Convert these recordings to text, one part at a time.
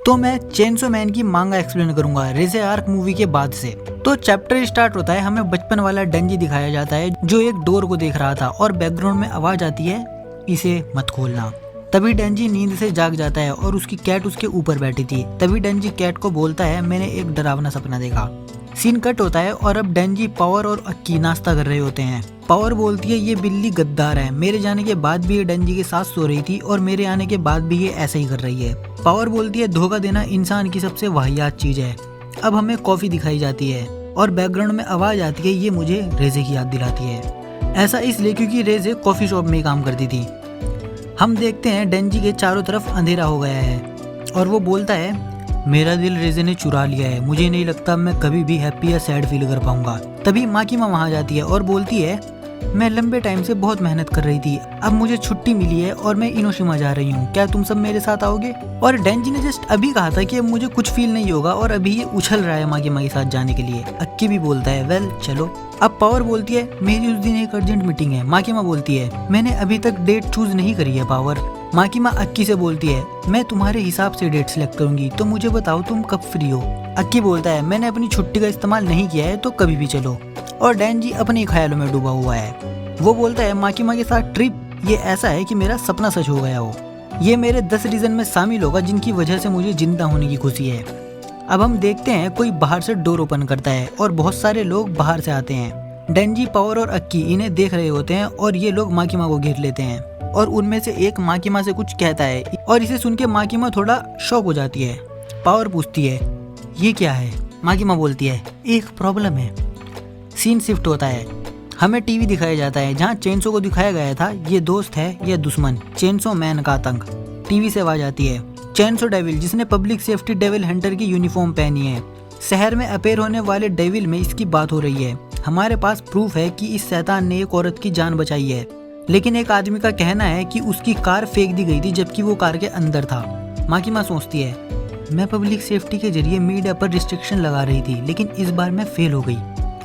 तो मैं chainsaw man की मांगा एक्सप्लेन करूंगा रेज़े आर्क मूवी के बाद से। तो चैप्टर स्टार्ट होता है, हमें बचपन वाला डेंजी दिखाया जाता है जो एक डोर को देख रहा था और बैकग्राउंड में आवाज आती है, इसे मत खोलना। तभी डेंजी नींद से जाग जाता है और उसकी कैट उसके ऊपर बैठी थी। तभी डेंजी कैट को बोलता है, मैंने एक डरावना सपना देखा। सीन कट होता है और अब डेंजी, पावर और अक्की नाश्ता कर रहे होते हैं। पावर बोलती है, ये बिल्ली गद्दार है, मेरे जाने के बाद भी ये डेंजी के साथ सो रही थी और मेरे आने के बाद भी ये ऐसे ही कर रही है। पावर बोलती है, धोखा देना इंसान की सबसे वाहियात चीज है। अब हमें कॉफी दिखाई जाती है और बैकग्राउंड में आवाज आती है, ये मुझे रेज़े की याद दिलाती है। ऐसा इसलिए क्योंकि रेज़े कॉफी शॉप में काम करती थी। हम देखते हैं डेंजी के चारों तरफ अंधेरा हो गया है और वो बोलता है, मेरा दिल रेज़े ने चुरा लिया है, मुझे नहीं लगता मैं कभी भी हैप्पी या सैड फील कर पाऊंगा। तभी माकिमा वहां जाती है और बोलती है, मैं लंबे टाइम से बहुत मेहनत कर रही थी, अब मुझे छुट्टी मिली है और मैं इनोशिमा जा रही हूँ, क्या तुम सब मेरे साथ आओगे? और डेंजी ने जस्ट अभी कहा था कि मुझे कुछ फील नहीं होगा और अभी ये उछल रहा है माकिमा के साथ जाने के लिए। अक्की भी बोलता है, वेल चलो। अब पावर बोलती है, मेरी उस दिन एक अर्जेंट मीटिंग है। माकिमा बोलती है, मैंने अभी तक डेट चूज नहीं करी है पावर। माकिमा अक्की से बोलती है, मैं तुम्हारे हिसाब से डेट सिलेक्ट करूंगी, तो मुझे बताओ तुम कब फ्री हो। अक्की बोलता है, मैंने अपनी छुट्टी का इस्तेमाल नहीं किया है तो कभी भी चलो। और डेंजी अपने ख्यालों में डूबा हुआ है। वो बोलता है, माकिमा के साथ ट्रिप ये ऐसा है कि मेरा सपना सच हो गया हो। ये मेरे 10 रीजन में शामिल होगा जिनकी वजह से मुझे जिंदा होने की खुशी है। अब हम देखते हैं कोई बाहर से डोर ओपन करता है और बहुत सारे लोग बाहर से आते हैं। डेंजी, पावर और अक्की इन्हें देख रहे होते हैं और ये लोग माकिमा को घेर लेते हैं और उनमें से एक माकिमा से कुछ कहता है और इसे सुन के माकिमा थोड़ा शॉक हो जाती है। पावर पूछती है, ये क्या है? माकिमा बोलती है, एक प्रॉब्लम है। सीन शिफ्ट होता है, हमें टीवी दिखाया जाता है जहाँ चेनसो को दिखाया गया था, ये दोस्त है या दुश्मन, चेनसो मैन का आतंक। टीवी से आवाज आती है, चेनसो डेविल जिसने पब्लिक सेफ्टी डेविल हंटर की यूनिफॉर्म पहनी है, शहर में अपेयर होने वाले डेविल में इसकी बात हो रही है। हमारे पास प्रूफ है कि इस शैतान ने एक औरत की जान बचाई है, लेकिन एक आदमी का कहना है कि उसकी कार फेंक दी गई थी जबकि वो कार के अंदर था। माकिमा सोचती है, मैं पब्लिक सेफ्टी के जरिए मीडिया पर रिस्ट्रिक्शन लगा रही थी, लेकिन इस बार मैं फेल हो गई।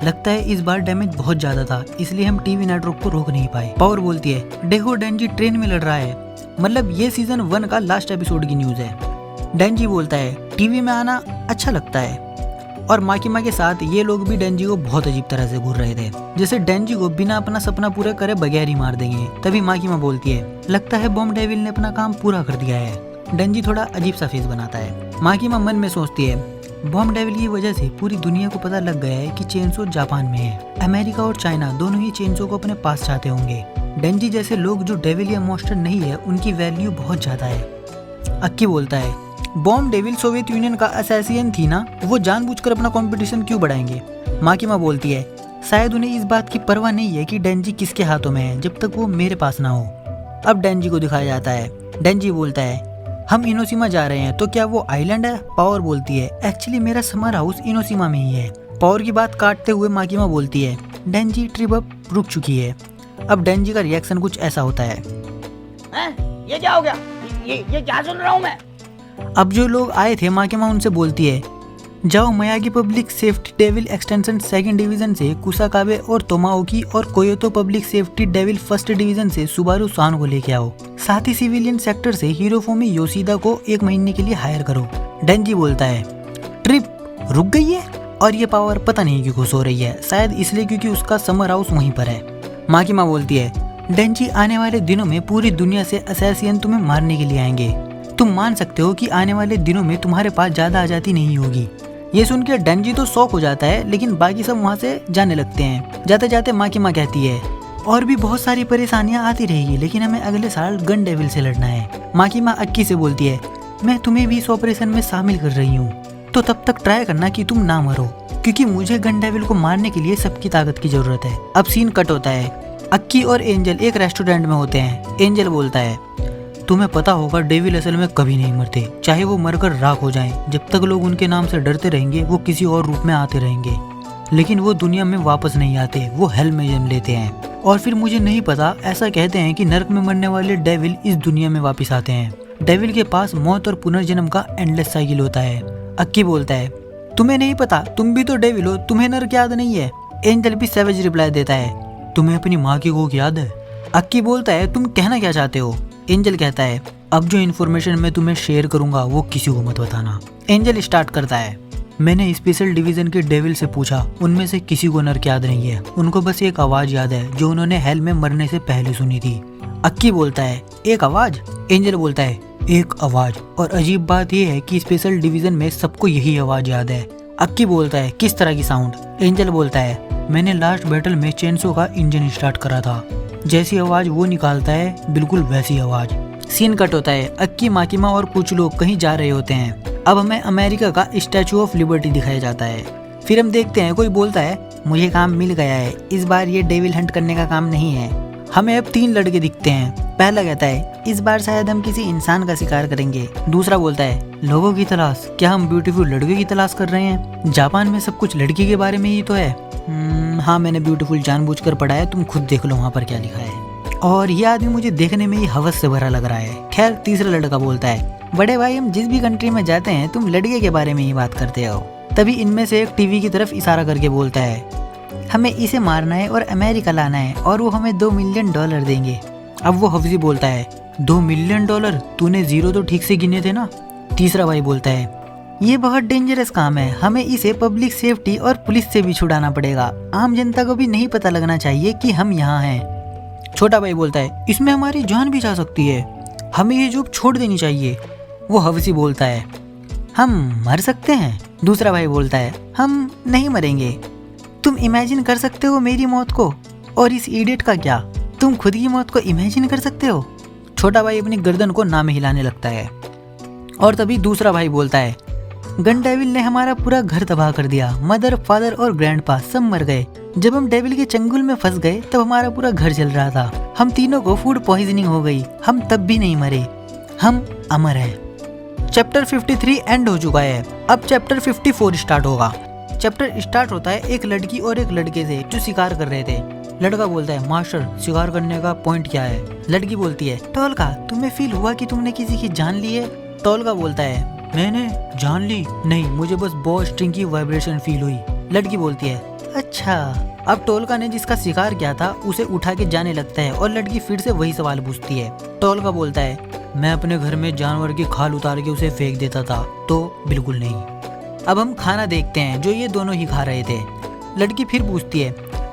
लगता है इस बार डैमेज बहुत ज्यादा था, इसलिए हम टीवी नेटवर्क को रोक नहीं पाए। पावर बोलती है, देखो डेंजी ट्रेन में लड़ रहा है, मतलब ये सीजन 1 का लास्ट एपिसोड की न्यूज है। डेंजी बोलता है, टीवी में आना अच्छा लगता है। और माकिमा के साथ ये लोग भी डेंजी को बहुत अजीब तरह से घूर रहे थे, जैसे डेंजी को बिना अपना सपना पूरा करे बगैर ही मार देंगे। तभी माकिमा बोलती है, लगता है बॉम्ब डेविल ने अपना काम पूरा कर दिया है। डेंजी थोड़ा अजीब सा फेस बनाता है। माकिमा मन में सोचती है, बॉम्ब डेविल की वजह से पूरी दुनिया को पता लग गया है कि चेनसो जापान में है। अमेरिका और चाइना दोनों ही चेनसो को अपने पास चाहते होंगे। डेंजी जैसे लोग जो डेविल या मॉन्स्टर नहीं है, उनकी वैल्यू बहुत ज्यादा है। अक्की बोलता है, बॉम्ब डेविल सोवियत यूनियन का असैसिन थी ना, वो जानबूझकर अपना कंपटीशन क्यों बढ़ाएंगे? माकिमा बोलती है, शायद उन्हें इस बात की परवाह नहीं है कि डेंजी किसके हाथों में है, जब तक वो मेरे पास ना हो। अब डेंजी को दिखाया जाता है। डेंजी बोलता है, हम इनोशिमा जा रहे हैं, तो क्या वो आइलैंड है? पावर बोलती है, एक्चुअली मेरा समर हाउस इनोशिमा में ही है। पावर की बात काटते हुए माकिमा बोलती है, डेंजी ट्रिप अब रुक चुकी है। अब डेंजी का रिएक्शन कुछ ऐसा होता है, ये क्या हो गया? ये क्या सुन रहा हूँ मैं? अब जो लोग आए थे, माकिमा उनसे बोलती है, जाओ Miyagi public safety devil extension 2nd division से कुसाकाबे और तोमाओकी और Kyoto public safety devil 1st division से सुबारू सान को लेके आओ। साथ ही सिविलियन सेक्टर से हिरोफुमी योशिदा को 1 महीने के लिए हायर करो। डेंजी बोलता है, ट्रिप रुक गई है? और ये पावर पता नहीं क्यों खुश हो रही है, शायद इसलिए क्योंकि उसका समर हाउस वहीं पर है। माकिमा बोलती है, डेंजी आने वाले दिनों में पूरी दुनिया से असैसिन तुम्हें मारने के लिए आएंगे। तुम मान सकते हो कि आने वाले दिनों में तुम्हारे पास ज्यादा आजादी नहीं होगी। ये सुन के डेंजी तो शॉक हो जाता है, लेकिन बाकी सब वहाँ से जाने लगते हैं। जाते जाते माकिमा कहती है, और भी बहुत सारी परेशानियां आती रहेगी, लेकिन हमें अगले साल गन डेविल से लड़ना है। माकिमा अक्की से बोलती है, मैं तुम्हें भी इस ऑपरेशन में शामिल कर रही हूँ, तो तब तक ट्राई करना कि तुम ना मरो, क्योंकि मुझे गन डेविल को मारने के लिए सबकी ताकत की जरूरत है। अब सीन कट होता है, अक्की और एंजल एक रेस्टोरेंट में होते हैं। एंजल बोलता है, तुम्हें पता होगा डेविल असल में कभी नहीं मरते, चाहे वो मरकर राख हो जाएं। जब तक लोग उनके नाम से डरते रहेंगे, वो किसी और रूप में आते रहेंगे, लेकिन वो दुनिया में वापस नहीं आते, वो हेल में जन्म लेते हैं। और फिर मुझे नहीं पता, ऐसा कहते हैं कि नरक में मरने वाले डेविल इस दुनिया में वापस आते हैं। डेविल के पास मौत और पुनर्जन्म का एंडलेस साइकिल होता है। अक्की बोलता है, तुम्हें नहीं पता, तुम भी तो डेविल हो, तुम्हें नरक याद नहीं है? एंजल भी सैवेज रिप्लाई देता है, तुम्हें अपनी माँ की कोख याद है? अक्की बोलता है, तुम कहना क्या चाहते हो? एंजल कहता है, अब जो इन्फॉर्मेशन मैं तुम्हें शेयर करूंगा वो किसी को मत बताना। एंजल स्टार्ट करता है, मैंने स्पेशल डिवीजन के डेविल से पूछा, उनमें से किसी को नर्क याद नहीं है, उनको बस एक आवाज याद है जो उन्होंने हेल में मरने से पहले सुनी थी। अक्की बोलता है, एक आवाज? एंजल बोलता है, एक आवाज, और अजीब बात यह है कि स्पेशल डिवीजन में सबको यही आवाज याद है। अक्की बोलता है, किस तरह की साउंड? एंजल बोलता है, मैंने लास्ट बैटल में चेनसो का इंजन स्टार्ट करा था, जैसी आवाज वो निकालता है बिल्कुल वैसी आवाज। सीन कट होता है, अक्की, माकिमा और कुछ लोग कहीं जा रहे होते हैं। अब हमें अमेरिका का स्टैचू ऑफ लिबर्टी दिखाया जाता है। फिर हम देखते हैं कोई बोलता है, मुझे काम मिल गया है, इस बार ये डेविल हंट करने का काम नहीं है। हमें अब 3 लड़के दिखते हैं। पहला कहता है, इस बार शायद हम किसी इंसान का शिकार करेंगे। दूसरा बोलता है, लोगों की तलाश? क्या हम ब्यूटीफुल लड़के की तलाश कर रहे हैं? जापान में सब कुछ लड़की के बारे में ही तो है। हाँ, मैंने ब्यूटीफुल जानबूझकर पढ़ा है, तुम खुद देख लो वहाँ पर क्या लिखा है। और ये आदमी मुझे देखने में ही हवस से भरा लग रहा है। खैर, तीसरा लड़का बोलता है, बड़े भाई, हम जिस भी कंट्री में जाते हैं तुम लड़के के बारे में ही बात करते हो। तभी इनमें से एक टीवी की तरफ इशारा करके बोलता है, हमें इसे मारना है और अमेरिका लाना है और वो हमें $2 मिलियन देंगे। अब वो हफ्जी बोलता है, $2 मिलियन? तूने 0 तो ठीक से गिने थे ना? तीसरा भाई बोलता है, ये बहुत डेंजरस काम है, हमें इसे पब्लिक सेफ्टी और पुलिस से भी छुड़ाना पड़ेगा, आम जनता को भी नहीं पता लगना चाहिए कि हम यहाँ हैं। छोटा भाई बोलता है, इसमें हमारी जान भी जा सकती है, हमें ये जॉब छोड़ देनी चाहिए। वो हफ्जी बोलता है, हम मर सकते हैं? दूसरा भाई बोलता है, हम नहीं मरेंगे। तुम इमेजिन कर सकते हो मेरी मौत को? और इस इडियट का क्या, तुम खुद की मौत को इमेजिन कर सकते हो? छोटा भाई अपनी गर्दन को नाम हिलाने लगता है। और तभी दूसरा भाई बोलता है, गन डेविल ने हमारा पूरा घर तबाह कर दिया, मदर, फादर और ग्रैंडपा सब मर गए। जब हम डेविल के चंगुल में फंस गए तब हमारा पूरा घर जल रहा था, हम तीनों को फूड पॉइजनिंग हो गई, हम तब भी नहीं मरे, हम अमर हैं। चैप्टर 53 एंड हो चुका है। अब चैप्टर 54 स्टार्ट होगा। चैप्टर स्टार्ट होता है एक लड़की और एक लड़के से जो शिकार कर रहे थे। लड़का बोलता है, मास्टर, शिकार करने का पॉइंट क्या है? लड़की बोलती है, टोलका, तुम्हें फील हुआ कि तुमने किसी की जान ली है? टोलका बोलता है, मैंने जान ली? नहीं, मुझे बस बॉ स्ट्रिंग की वाइब्रेशन फील हुई। लड़की बोलती है, अच्छा। अब टोलका ने जिसका शिकार किया था उसे उठा के जाने लगता है और लड़की फिर से वही सवाल पूछती है। टोलका बोलता है, मैं अपने घर में जानवर की खाल उतार के उसे फेंक देता था। तो बिल्कुल नहीं। अब हम खाना देखते हैं जो ये दोनों ही खा रहे थे। लड़की फिर पूछती है,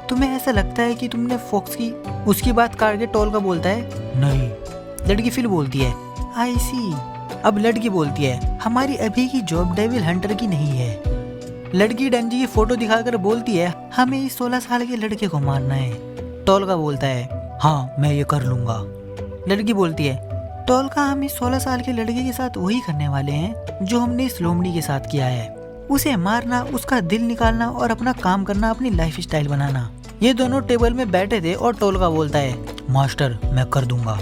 तुम्हें ऐसा लगता है कि तुमने फॉक्स की उसकी बात काट के? टोलका बोलता है, नहीं। लड़की फिर बोलती है, आई सी। अब लड़की बोलती है, हमारी अभी की जॉब डेविल हंटर की नहीं है। लड़की डंजी की फोटो दिखाकर बोलती है, हमें इस 16 साल के लड़के को मारना है। टोलका बोलता है, हाँ, मैं ये कर लूंगा। लड़की बोलती है, टोलका, हम इस 16 साल के लड़के के साथ वही करने वाले हैं जो हमने इस लोमड़ी के साथ किया है, उसे मारना, उसका दिल निकालना और अपना काम करना, अपनी लाइफ स्टाइल बनाना। ये दोनों टेबल में बैठे थे और टोलका बोलता है, मास्टर, मैं कर दूंगा।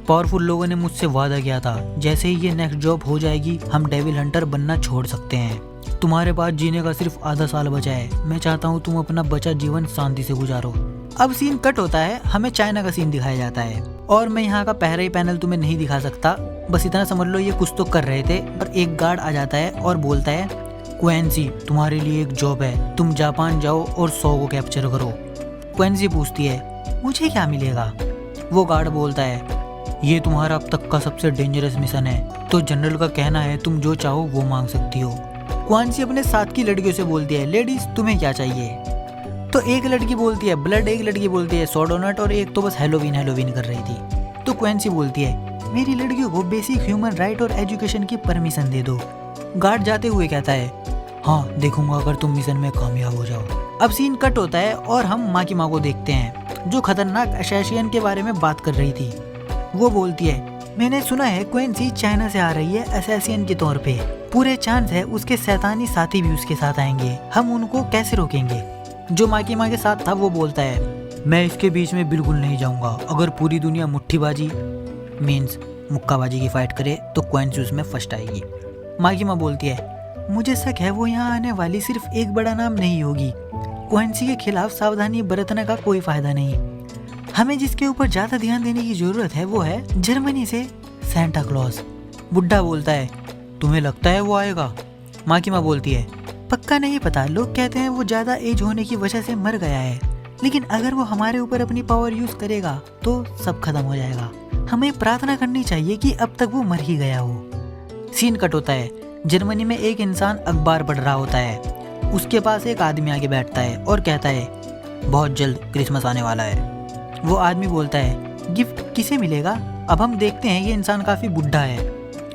पावरफुल लोगों ने मुझसे वादा किया था, जैसे ही ये नेक्स्ट जॉब हो जाएगी हम डेविल हंटर बनना छोड़ सकते हैं। तुम्हारे पास जीने का सिर्फ आधा साल बचा है, मैं चाहता हूँ तुम अपना बचा जीवन शांति से गुजारो। अब सीन कट होता है, हमें चाइना का सीन दिखाया जाता है और मैं यहाँ का पहला ही पैनल तुम्हें नहीं दिखा सकता, बस इतना समझ लो ये कुछ तो कर रहे थे। और एक गार्ड आ जाता है और बोलता है, क्वेंसी, तुम्हारे लिए एक जॉब है, तुम जापान जाओ और 100 को कैप्चर करो। क्वेंसी पूछती है, मुझे क्या मिलेगा? वो गार्ड बोलता है, ये तुम्हारा अब तक का सबसे डेंजरस मिशन है, तो जनरल का कहना है तुम जो चाहो वो मांग सकती हो। क्वांसी अपने साथ की लड़कियों से बोलती है, लेडीज तुम्हें क्या चाहिए? तो एक लड़की बोलती है ब्लड, एक लड़की बोलती है सोडोनट और एक तो बस हेलोवीन कर रही थी। तो क्वेंसी बोलती है, मेरी लड़कियों को बेसिक ह्यूमन राइट और एजुकेशन की परमिशन दे दो। गार्ड जाते हुए कहता है, हाँ, देखूंगा अगर तुम मिशन में कामयाब हो जाओ। अब सीन कट होता है और हम माकिमा को देखते हैं जो खतरनाक असैसिन के बारे में बात कर रही थी। वो बोलती है, मैंने सुना है क्वेंसी चाइना से आ रही है असैसिन के तौर पे, पूरे चांस है उसके शैतानी साथी भी उसके साथ आएंगे, हम उनको कैसे रोकेंगे? जो माकिमा के साथ था वो बोलता है, मैं इसके बीच में बिल्कुल नहीं जाऊंगा, अगर पूरी दुनिया मुट्ठीबाजी मीन्स मुक्काबाजी की फाइट करे तो क्वेंसी उसमें फर्स्ट आएगी। माकिमा बोलती है, मुझे शक है वो यहाँ आने वाली सिर्फ एक बड़ा नाम नहीं होगी, क्वेंसी के खिलाफ सावधानी बरतने का कोई फायदा नहीं। हमें जिसके ऊपर ज्यादा ध्यान देने की जरूरत है वो है जर्मनी से सेंटा क्लॉज। बुड्ढा बोलता है, तुम्हें लगता है वो आएगा? माकिमा बोलती है, पक्का नहीं पता, लोग कहते हैं वो ज्यादा एज होने की वजह से मर गया है, लेकिन अगर वो हमारे ऊपर अपनी पावर यूज करेगा तो सब खत्म हो जाएगा, हमें प्रार्थना करनी चाहिए कि अब तक वो मर ही गया हो। सीन कट होता है। जर्मनी में एक इंसान अखबार पढ़ रहा होता है। उसके पास एक आदमी आके बैठता है और कहता है बहुत जल्द क्रिसमस आने वाला है। वो आदमी बोलता है गिफ्ट किसे मिलेगा? अब हम देखते हैं ये इंसान काफ़ी बुढ़ा है।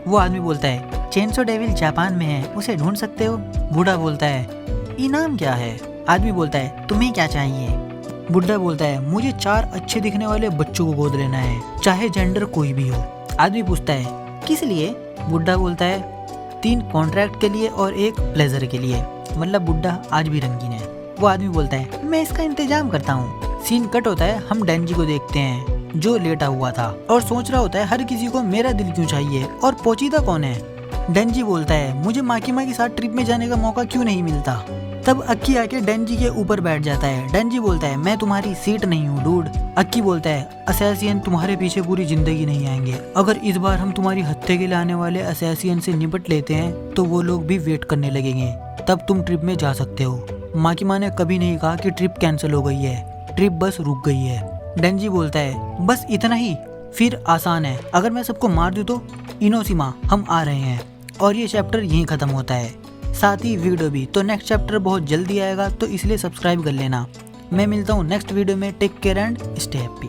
वो आदमी बोलता है चेनसो डेविल जापान में है, उसे ढूंढ सकते हो। बूढ़ा बोलता है इनाम क्या है? आदमी बोलता है तुम्हें क्या चाहिए? बुढ़ा बोलता है मुझे 4 अच्छे दिखने वाले बच्चों को गोद लेना है, चाहे जेंडर कोई भी हो। आदमी पूछता है किस लिए? बुढ़ा बोलता है 3 कॉन्ट्रैक्ट के लिए और 1 प्लेजर के लिए। मतलब बुढ़ा आज भी रंगीन है। वो आदमी बोलता है मैं इसका इंतजाम करता हूँ। सीन कट होता है। हम डेंजी को देखते हैं जो लेटा हुआ था और सोच रहा होता है हर किसी को मेरा दिल क्यों चाहिए और पोचीदा कौन है? डेंजी बोलता है मुझे माकिमा के साथ ट्रिप में जाने का मौका क्यों नहीं मिलता? तब अक्की आके डेंजी के ऊपर बैठ जाता है। डेंजी बोलता है मैं तुम्हारी सीट नहीं हूँ डूड। अक्की बोलता है असैसियन तुम्हारे पीछे पूरी जिंदगी नहीं आएंगे। अगर इस बार हम तुम्हारी हत्या के लिए आने वाले असैसियन से निपट लेते हैं तो वो लोग भी वेट करने लगेंगे, तब तुम ट्रिप में जा सकते हो। माकिमा ने कभी नहीं कहा कि ट्रिप कैंसिल हो गई है, ट्रिप बस रुक गई है। डेंजी बोलता है बस इतना ही? फिर आसान है, अगर मैं सबको मार दूँ तो इनोशिमा हम आ रहे हैं। और ये चैप्टर यहीं खत्म होता है, साथ ही वीडियो भी। तो नेक्स्ट चैप्टर बहुत जल्दी आएगा, तो इसलिए सब्सक्राइब कर लेना। मैं मिलता हूँ नेक्स्ट वीडियो में। Take care and stay happy.